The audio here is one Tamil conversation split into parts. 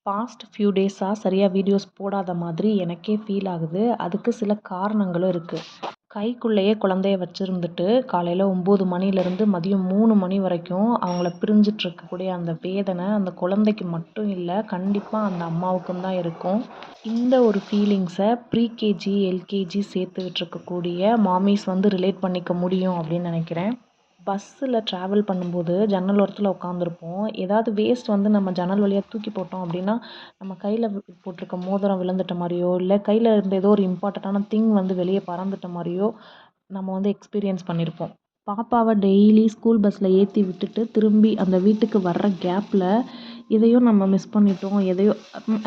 பாஸ்ட் ஃபியூ டேஸாக சரியாக வீடியோஸ் போடாத மாதிரி எனக்கே ஃபீல் ஆகுது. அதுக்கு சில காரணங்களும் இருக்குது. கைக்குள்ளேயே குழந்தைய வச்சுருந்துட்டு காலையில் 9 மணிலேருந்து மதியம் 3 மணி வரைக்கும் அவங்கள பிரிஞ்சிட்ருக்கக்கூடிய அந்த வேதனை அந்த குழந்தைக்கு மட்டும் இல்லை, கண்டிப்பாக அந்த அம்மாவுக்கும் தான் இருக்கும். இந்த ஒரு ஃபீலிங்ஸை ப்ரீகேஜி எல்கேஜி சேர்த்து விட்டுருக்கக்கூடிய மாமிஸ் ரிலேட் பண்ணிக்க முடியும் அப்படின்னு நினைக்கிறேன். பஸ்ஸில் ட்ராவல் பண்ணும்போது ஜன்னல் ஓரத்தில் உட்காந்துருப்போம். ஏதாவது வேஸ்ட் நம்ம ஜன்னல் வழியாக தூக்கி போட்டோம் அப்படின்னா, நம்ம கையில் போட்டிருக்க மோதிரம் விழுந்துட்ட மாதிரியோ, இல்லை கையில் இருந்த ஏதோ ஒரு இம்பார்ட்டண்ட்டான திங் வெளியே பறந்துட்ட மாதிரியோ நம்ம எக்ஸ்பீரியன்ஸ் பண்ணியிருப்போம். பாப்பாவை டெய்லி ஸ்கூல் பஸ்ஸில் ஏற்றி விட்டுட்டு திரும்பி அந்த வீட்டுக்கு வர்ற கேப்பில் எதையோ நம்ம மிஸ் பண்ணிட்டோம். எதையோ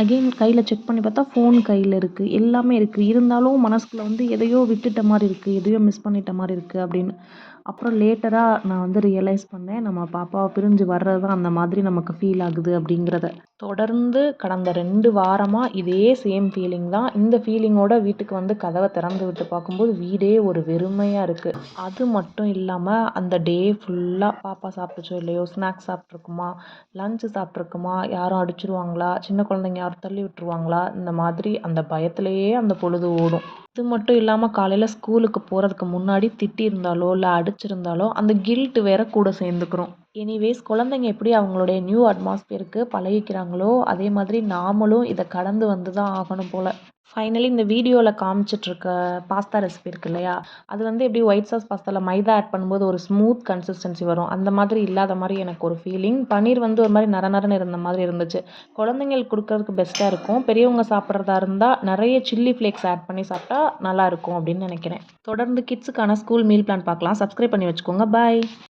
அகெயின் கையில் செக் பண்ணி பார்த்தா ஃபோன் கையில் இருக்குது, எல்லாமே இருக்குது. இருந்தாலும் மனசுக்குள்ளே எதையோ விட்டுட்ட மாதிரி இருக்குது, எதையோ மிஸ் பண்ணிட்ட மாதிரி இருக்குது அப்படின்னு. அப்புறம் லேட்டராக நான் ரியலைஸ் பண்ணேன், நம்ம பாப்பாவை பிரிஞ்சு வர்றது தான் அந்த மாதிரி நமக்கு ஃபீல் ஆகுது அப்படிங்கிறத. தொடர்ந்து கடந்த 2 வாரமாக இதே சேம் ஃபீலிங் தான். இந்த ஃபீலிங்கோட வீட்டுக்கு கதவை திறந்து விட்டு பார்க்கும்போது வீடே ஒரு வெறுமையாக இருக்குது. அது மட்டும் இல்லாமல் அந்த டே ஃபுல்லாக பாப்பா சாப்பிட்டுச்சோ இல்லையோ, ஸ்நாக்ஸ் சாப்பிட்ருக்குமா, லஞ்சு சாப்பிட்ருக்குமா, யாரும் அடிச்சிருவாங்களா, சின்ன குழந்தைங்க யாரும் தள்ளி விட்டுருவாங்களா, இந்த மாதிரி அந்த பயத்திலேயே அந்த பொழுது ஓடும். இது மட்டும் இல்லாமல் காலையில் ஸ்கூலுக்கு போகிறதுக்கு முன்னாடி திட்டியிருந்தாலோ இல்லை அடிச்சிருந்தாலோ அந்த கில்ட் வேற கூட சேர்ந்துக்கிறோம். எனிவேஸ், குழந்தைங்க எப்படி அவங்களுடைய நியூ அட்மாஸ்பியருக்கு பழகிக்கிறாங்களோ அதே மாதிரி நாமளும் இதை கடந்து வந்து தான் ஆகணும் போல். ஃபைனலி இந்த வீடியோவில் காமிச்சிட்ருக்க பாஸ்தா ரெசிபி இருக்கு இல்லையா, அது எப்படி ஒயிட் சாஸ் பாஸ்தாவில் மைதா ஆட் பண்ணும்போது ஒரு ஸ்மூத் கன்சிஸ்டன்சி வரும், அந்த மாதிரி இல்லாத மாதிரி எனக்கு ஒரு ஃபீலிங். பன்னீர் ஒரு மாதிரி நரநரன்னு இருந்த மாதிரி இருந்துச்சு. குழந்தைங்களுக்கு கொடுக்கறதுக்கு பெஸ்ட்டாக இருக்கும். பெரியவங்க சாப்பிட்றதா இருந்தால் நிறைய சில்லி ஃப்ளேக்ஸ் ஆட் பண்ணி சாப்பிட்டா நல்லாயிருக்கும் அப்படின்னு நினைக்கிறேன். தொடர்ந்து கிட்ஸுக்கான ஸ்கூல் மீல் பிளான் பார்க்கலாம். சப்ஸ்கிரைப் பண்ணி வச்சுக்கோங்க. பாய்.